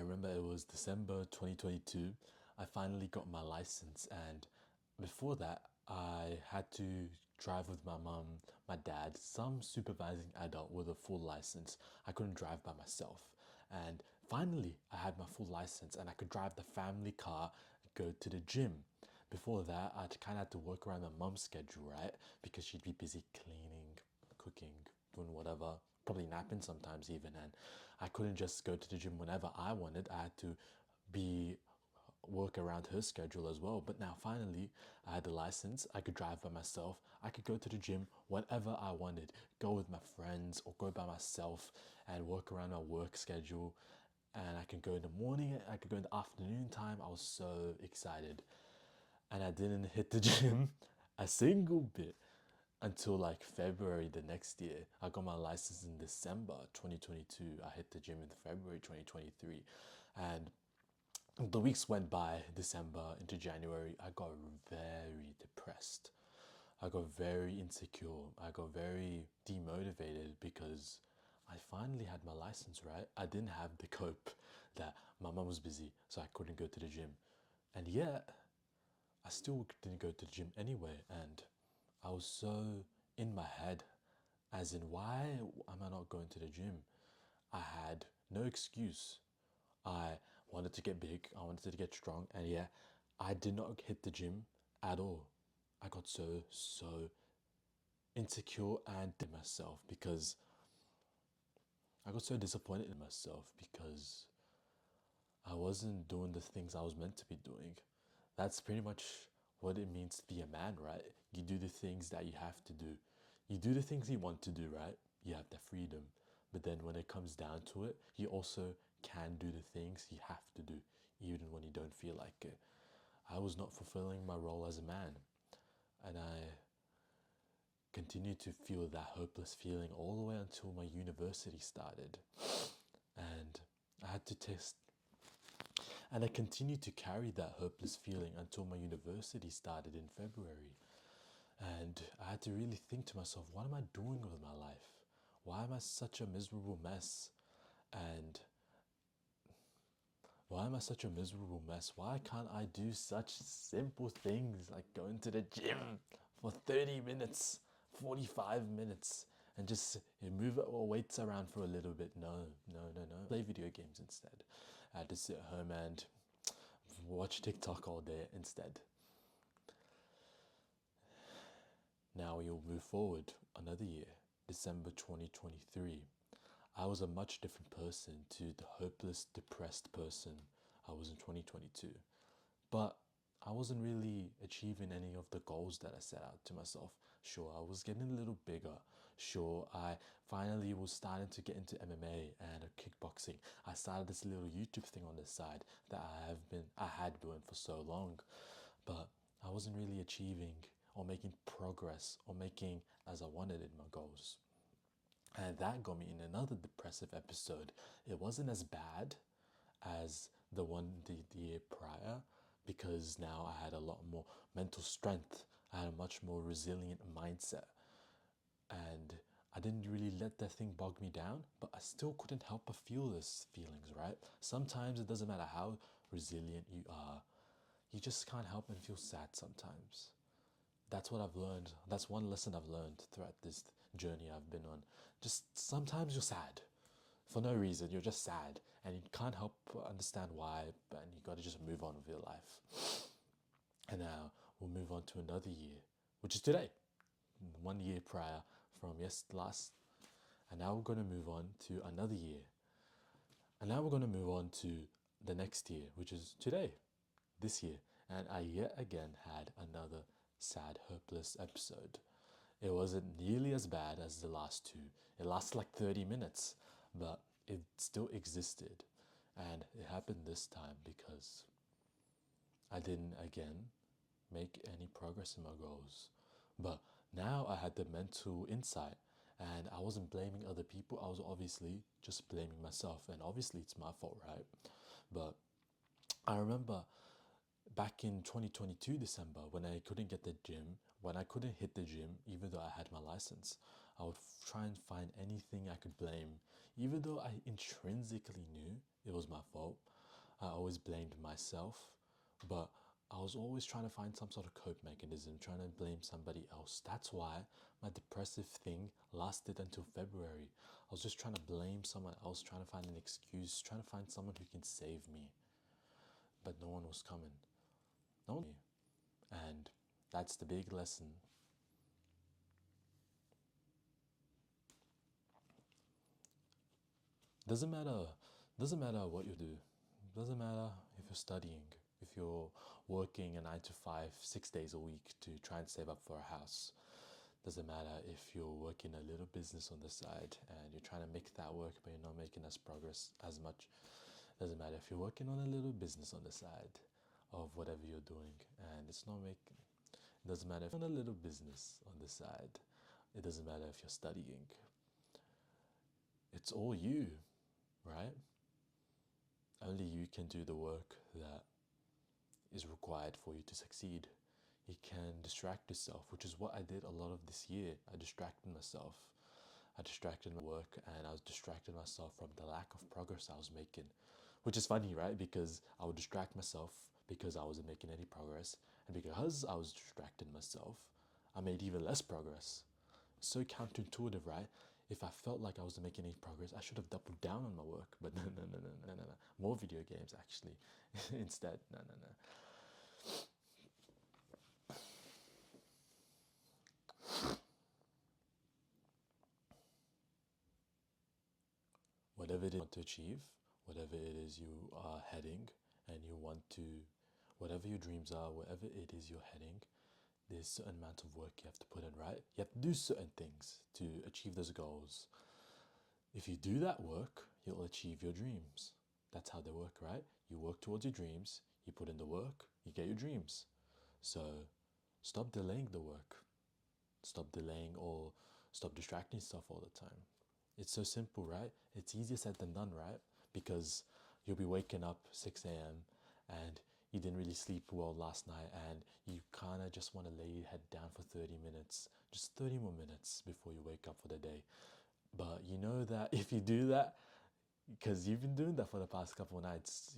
remember it was December 2022. I finally got my license, and before that, I had to drive with my mum, my dad, some supervising adult with a full license. I couldn't drive by myself. And finally, I had my full license and I could drive the family car and go to the gym. Before that, I kind of had to work around my mum's schedule, right? Because she'd be busy cleaning, cooking, doing whatever, probably napping sometimes even. And I couldn't just go to the gym whenever I wanted. I had to be work around her schedule as well. But now finally, I had the license. I could drive by myself. I could go to the gym whenever I wanted, go with my friends or go by myself and work around my work schedule. And I can go in the morning, I could go in the afternoon time. I was so excited. And I didn't hit the gym a single bit until like February the next year. I got my license in December 2022. I hit the gym in February 2023. And the weeks went by, December into January. I got very depressed. I got very insecure. I got very demotivated because I finally had my license, right? I didn't have the cope that my mum was busy, so I couldn't go to the gym. And yet, I still didn't go to the gym anyway. And I was so in my head, as in, why am I not going to the gym? I had no excuse. I wanted to get big, I wanted to get strong, and yeah, I did not hit the gym at all. I got so insecure and in myself because I got so disappointed in myself because I wasn't doing the things I was meant to be doing. That's pretty much what it means to be a man, right? You do the things that you have to do. You do the things you want to do, right? You have the freedom. But then when it comes down to it, you also can do the things you have to do, even when you don't feel like it. I was not fulfilling my role as a man. And I continued to feel that hopeless feeling all the way until my university started. And I had to test and I continued to carry that hopeless feeling until my university started in February. And I had to really think to myself, what am I doing with my life? Why am I such a miserable mess? And why am I such a miserable mess? Why can't I do such simple things like going to the gym for 30 minutes, 45 minutes, and just move our weights around for a little bit? No, no, no, no. Play video games instead. I had to sit at home and watch TikTok all day instead. Now you'll move forward another year, December 2023. I was a much different person to the hopeless, depressed person I was in 2022. But I wasn't really achieving any of the goals that I set out to myself. Sure, I was getting a little bigger. Sure, I finally was starting to get into MMA and kickboxing. I started this little YouTube thing on the side that I had doing for so long. But I wasn't really achieving or making progress or making as I wanted in my goals. And that got me in another depressive episode. It wasn't as bad as the one the year prior because now I had a lot more mental strength. I had a much more resilient mindset. And I didn't really let that thing bog me down, but I still couldn't help but feel those feelings, right? Sometimes it doesn't matter how resilient you are, you just can't help but feel sad sometimes. That's what I've learned. That's one lesson I've learned throughout this journey I've been on. Just sometimes you're sad for no reason. You're just sad and you can't help but understand why, but you got to just move on with your life. And now we'll move on to another year, which is today, 1 year prior from last. And now we're going to move on to another year. And now we're going to move on to the next year, which is today, this year. And I yet again had another sad, hopeless episode. It wasn't nearly as bad as the last two. It lasted like 30 minutes, but it still existed. And it happened this time because I didn't again make any progress in my goals. But now I had the mental insight and I wasn't blaming other people. I was obviously just blaming myself. And obviously it's my fault, right? But I remember back in 2022 December when I couldn't get the gym, when I couldn't hit the gym, even though I had my license, I would try and find anything I could blame, even though I intrinsically knew it was my fault. I always blamed myself, but I was always trying to find some sort of cope mechanism, trying to blame somebody else. That's why my depressive thing lasted until February. I was just trying to blame someone else, trying to find an excuse, trying to find someone who can save me. But no one was coming. No one. And that's the big lesson. Doesn't matter what you do. Doesn't matter if you're studying, if you're working a 9 to 5, 6 days a week to try and save up for a house. Doesn't matter if you're working a little business on the side and you're trying to make that work but you're not making as much. Doesn't matter if you're working on a little business on the side of whatever you're doing and it's not making. It doesn't matter if you're on a little business on the side. It doesn't matter if you're studying. It's all you, right? Only you can do the work that is required for you to succeed. You can distract yourself, which is what I did a lot of this year. I distracted myself. I distracted my work and I was distracted myself from the lack of progress I was making. Which is funny, right? Because I would distract myself because I wasn't making any progress. And because I was distracting myself, I made even less progress. So counterintuitive, right? If I felt like I wasn't making any progress, I should have doubled down on my work. But no. More video games, actually. Instead, no. Whatever it is you want to achieve, whatever it is you are heading, and you want to, whatever your dreams are, wherever it is you're heading, there's a certain amount of work you have to put in, right? You have to do certain things to achieve those goals. If you do that work, you'll achieve your dreams. That's how they work, right? You work towards your dreams, you put in the work, you get your dreams. So stop delaying the work. Stop delaying or stop distracting yourself all the time. It's so simple, right? It's easier said than done, right? Because you'll be waking up 6 a.m. and you didn't really sleep well last night and you kind of just want to lay your head down for 30 minutes, just 30 more minutes before you wake up for the day. But you know that if you do that, because you've been doing that for the past couple of nights,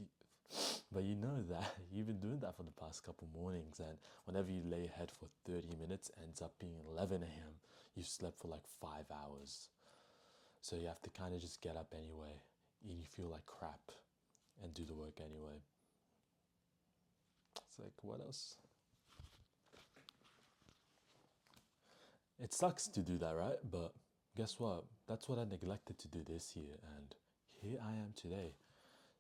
but you know that you've been doing that for the past couple mornings, and whenever you lay your head for 30 minutes, ends up being 11 a.m. You've slept for like 5 hours. So you have to kind of just get up anyway, and you feel like crap, and do the work anyway. It's like, what else? It sucks to do that, right? But guess what? That's what I neglected to do this year, and here I am today,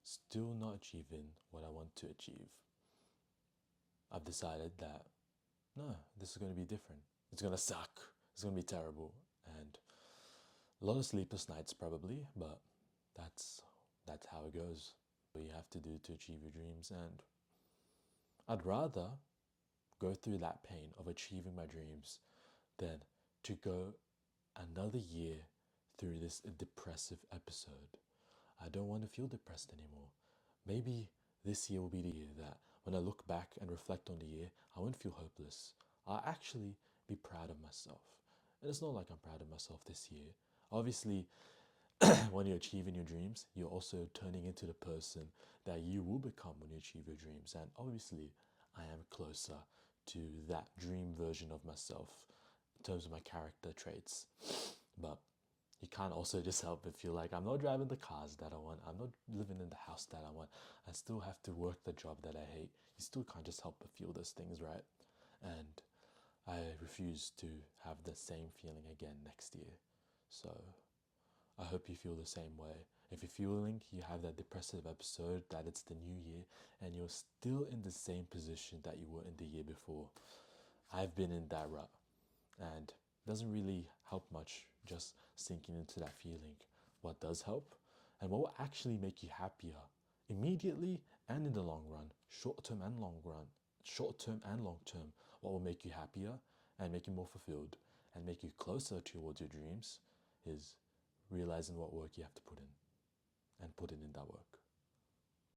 still not achieving what I want to achieve. I've decided that, no, this is going to be different. It's going to suck. It's going to be terrible. And a lot of sleepless nights probably, but that's how it goes. What you have to do to achieve your dreams, and I'd rather go through that pain of achieving my dreams than to go another year through this depressive episode. I don't want to feel depressed anymore. Maybe this year will be the year that when I look back and reflect on the year, I won't feel hopeless. I'll actually be proud of myself. And it's not like I'm proud of myself this year. Obviously, when you're achieving your dreams, you're also turning into the person that you will become when you achieve your dreams. And obviously, I am closer to that dream version of myself in terms of my character traits. But you can't also just help but feel like I'm not driving the cars that I want. I'm not living in the house that I want. I still have to work the job that I hate. You still can't just help but feel those things, right? And I refuse to have the same feeling again next year. So I hope you feel the same way. If you're feeling you have that depressive episode, that it's the new year, and you're still in the same position that you were in the year before, I've been in that rut, and it doesn't really help much just sinking into that feeling. What does help, and what will actually make you happier immediately and in the long run, short term and long term, what will make you happier and make you more fulfilled and make you closer towards your dreams is realizing what work you have to put in and putting in that work.